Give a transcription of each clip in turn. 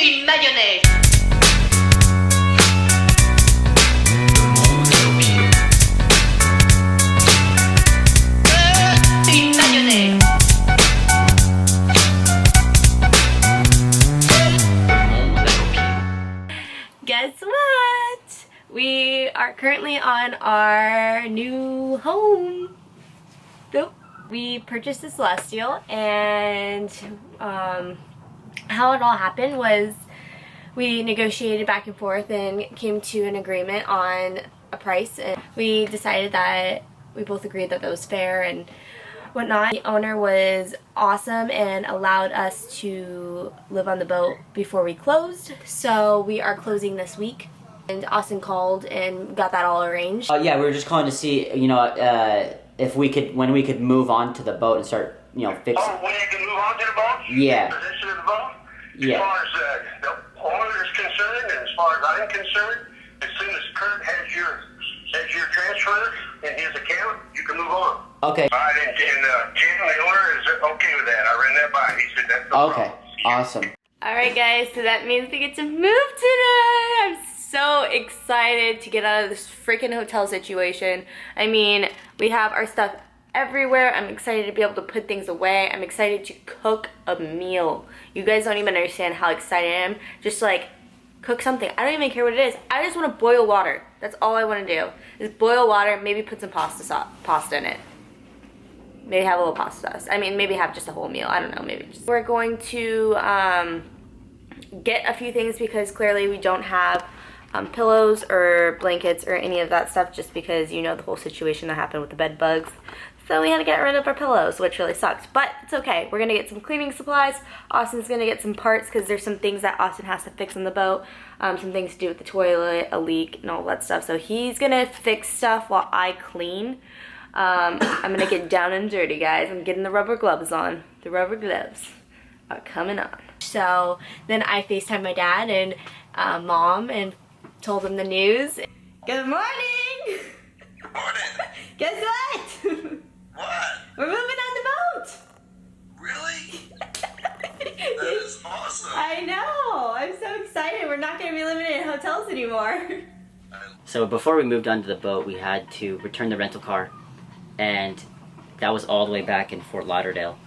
Une mayonnaise. Une mayonnaise. Guess what? We are currently on our new home. Nope. We purchased the Celestial, and how it all happened was we negotiated back and forth and came to an agreement on a price, and we decided that we both agreed that that was fair and whatnot. The owner was awesome and allowed us to live on the boat before we closed, so we are closing this week. And Austin called and got that all arranged. Yeah, we were just calling to see, you know, if we could, when we could move on to the boat and start, you know, fixing. Oh, when you can move on to the boat? Yeah. Position of the boat? Yeah. As far as the owner is concerned, and as far as I'm concerned, as soon as Kurt has your transfer in his account, you can move on. Okay. All right, and Jim, the owner, is okay with that. I ran that by. He said that's no Okay. problem. Awesome. Alright guys, so that means we get to move today! I'm so excited to get out of this freaking hotel situation. I mean, we have our stuff everywhere. I'm excited to be able to put things away. I'm excited to cook a meal. You guys don't even understand how excited I am. Just like, cook something. I don't even care what it is. I just want to boil water. That's all I want to do. Is boil water, maybe put some pasta in it. Maybe have a little pasta sauce. I mean, maybe have just a whole meal. I don't know, maybe just. We're going to get a few things because clearly we don't have pillows or blankets or any of that stuff, just because you know the whole situation that happened with the bed bugs. So we had to get rid of our pillows, which really sucks. But it's okay. We're going to get some cleaning supplies. Austin's going to get some parts because there's some things that Austin has to fix on the boat. Some things to do with the toilet, a leak, and all that stuff. So he's going to fix stuff while I clean. I'm going to get down and dirty, guys. I'm getting the rubber gloves on. The rubber gloves are coming on. So then I FaceTimed my dad and mom and told them the news. Good morning! Good morning. Guess what? What? We're moving on the boat! Really? That is awesome. I know! I'm so excited. We're not going to be living in hotels anymore. So before we moved onto the boat, we had to return the rental car, and that was all the way back in Fort Lauderdale,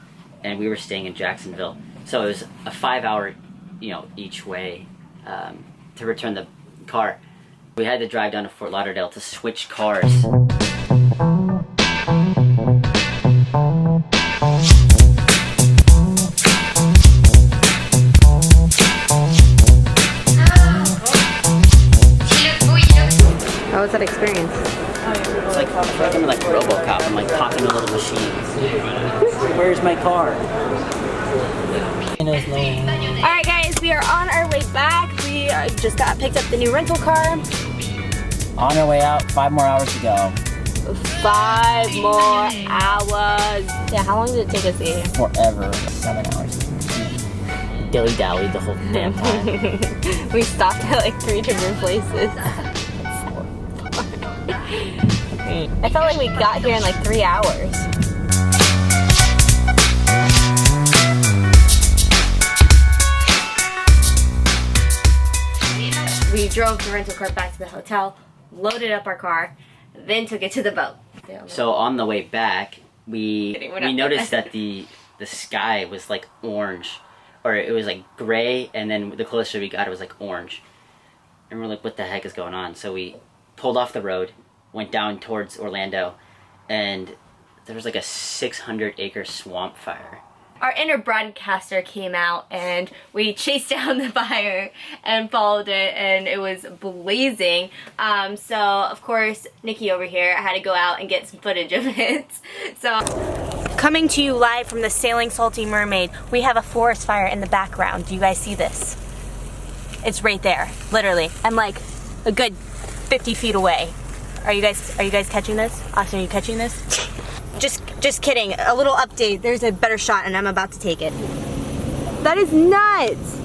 and we were staying in Jacksonville. So it was a 5-hour, you know, each way to return the car. We had to drive down to Fort Lauderdale to switch cars. How was that experience? It's like, I feel like I'm like RoboCop. I'm like talking to a little machine. Where's my car? Alright guys, we are on our way back. We just picked up the new rental car. On our way out, 5 more hours to go. 5 more hours. Yeah, how long did it take us to get here? Forever. 7 hours. Dilly-dallied the whole damn time. We stopped at like 3 different places. I felt like we got here in like 3 hours. We drove the rental car back to the hotel, loaded up our car, then took it to the boat. So on the way back, we noticed that the sky was like orange, or it was like gray, and then the closer we got, it was like orange. And we're like, what the heck is going on? So we pulled off the road, went down towards Orlando, and there was like a 600-acre swamp fire. Our inner broadcaster came out and we chased down the fire and followed it, and it was blazing. So of course Nikki over here had to go out and get some footage of it. So coming to you live from the Sailing Salty Mermaid, we have a forest fire in the background. Do you guys see this? It's right there, literally. I'm like a good 50 feet away. Are you guys catching this? Austin, are you catching this? Just kidding. A little update. There's a better shot and I'm about to take it. That is nuts.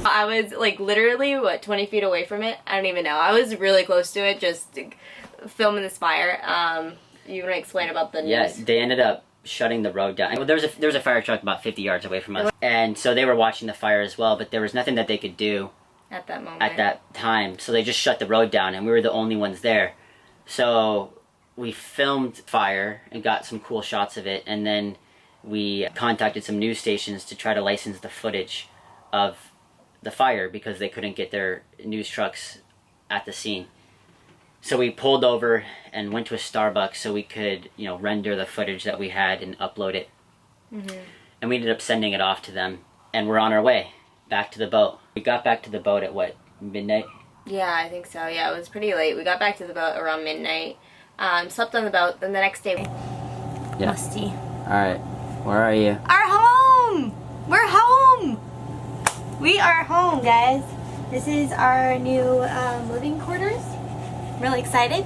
I was like literally, what, 20 feet away from it? I don't even know. I was really close to it, just filming this fire. You want to explain about the news? Yeah, they ended up shutting the road down. There was a fire truck about 50 yards away from us, and so they were watching the fire as well. But there was nothing that they could do at that moment, at that time. So they just shut the road down, and we were the only ones there. So we filmed fire and got some cool shots of it, and then we contacted some news stations to try to license the footage of the fire because they couldn't get their news trucks at the scene. So we pulled over and went to a Starbucks so we could, you know, render the footage that we had and upload it. And we ended up sending it off to them, and we're on our way back to the boat. We got back to the boat at what, midnight? Yeah, I think so. Yeah, it was pretty late. We got back to the boat around midnight. Slept on the boat. Then the next day, musty. All right, where are you? Our home. We're home. We are home, guys. This is our new living quarters. I'm really excited.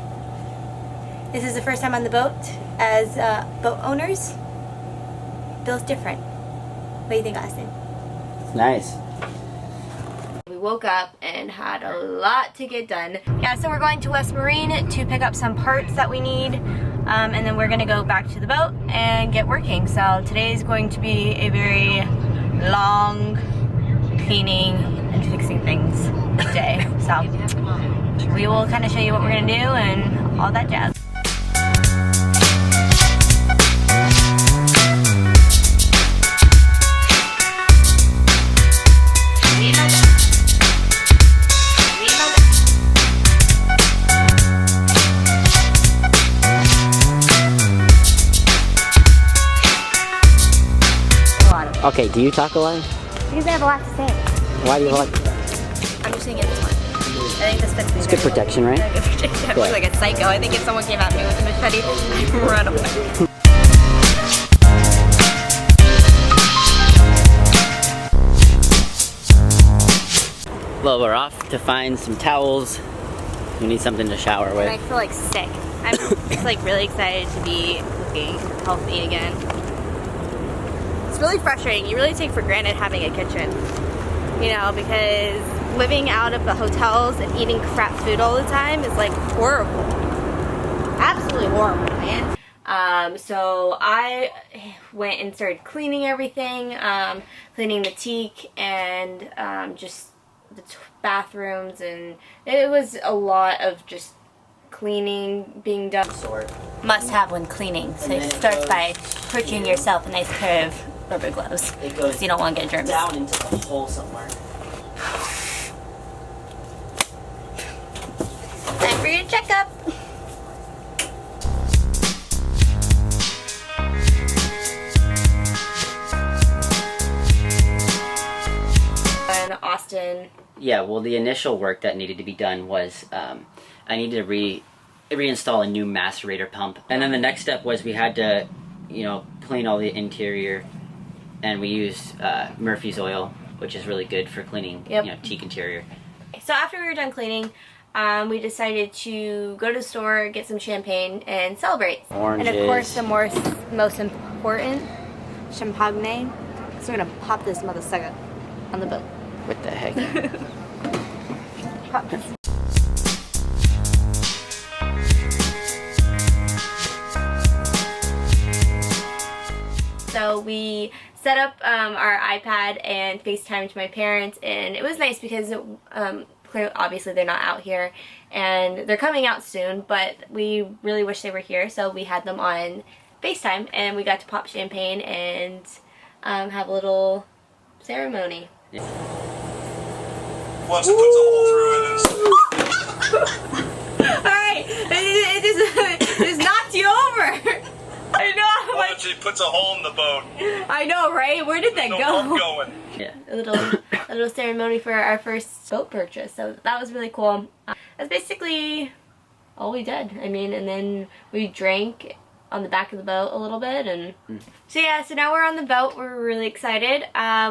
This is the first time on the boat as boat owners. Feels different. What do you think, Austin? Nice. We woke up and had a lot to get done. Yeah, so we're going to West Marine to pick up some parts that we need, and then we're gonna go back to the boat and get working. So today is going to be a very long cleaning and fixing things day. So we will kind of show you what we're gonna do and all that jazz. Okay, do you talk a lot? Because I have a lot to say. Why do you have a lot to say? I'm just gonna get this one. I think this fits me. It's good protection, right? Good protection. I feel like a psycho. I think if someone came at me with a machete, I'd run away. Well, we're off to find some towels. We need something to shower And I with. feel like sick. I'm just like really excited to be cooking healthy again. It's really frustrating. You really take for granted having a kitchen, you know, because living out of the hotels and eating crap food all the time is like horrible. Absolutely horrible, man. So I went and started cleaning everything, cleaning the teak and just the bathrooms, and it was a lot of just cleaning being done. Must have when cleaning. So it starts by purchasing yourself a nice pair of rubber gloves. It goes so you don't want to get germs. down into the hole somewhere. Time for your checkup. And Austin. Yeah, well, the initial work that needed to be done was I needed to reinstall a new macerator pump, and then the next step was we had to, you know, clean all the interior, and we used Murphy's oil, which is really good for cleaning, you know, teak interior. So after we were done cleaning, we decided to go to the store, get some champagne, and celebrate. Oranges. And of course, the most important, champagne. So we're gonna pop this mother sucker on the boat. What the heck? Pop this. So we set up our iPad and FaceTimed my parents, and it was nice because obviously they're not out here and they're coming out soon, but we really wish they were here, so we had them on FaceTime and we got to pop champagne and have a little ceremony. Yeah. Once it puts a hole through it. Alright, it just knocked you over. I know. Once it puts a hole in the boat. I know, right? Where did that No go? pump going. Yeah. A little ceremony for our first boat purchase. So that was really cool. That's basically all we did. I mean, and then we drank on the back of the boat a little bit, and so yeah. So now we're on the boat. We're really excited.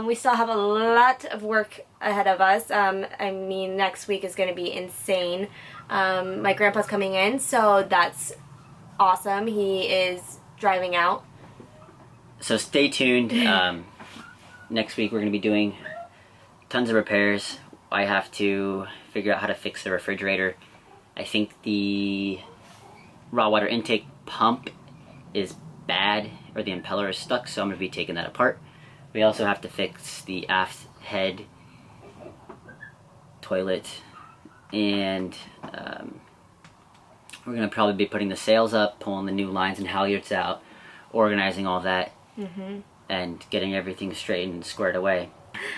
We still have a lot of work ahead of us. I mean, next week is going to be insane. My grandpa's coming in, so that's awesome. He is driving out. So stay tuned. Next week we're going to be doing tons of repairs. I have to figure out how to fix the refrigerator. I think the raw water intake pump is bad. or the impeller is stuck, so I'm going to be taking that apart. We also have to fix the aft head, toilet, and we're going to probably be putting the sails up, pulling the new lines and halyards out, organizing all that, and getting everything straightened and squared away.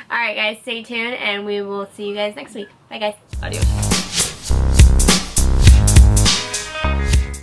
Alright guys, stay tuned and we will see you guys next week. Bye guys. Adios.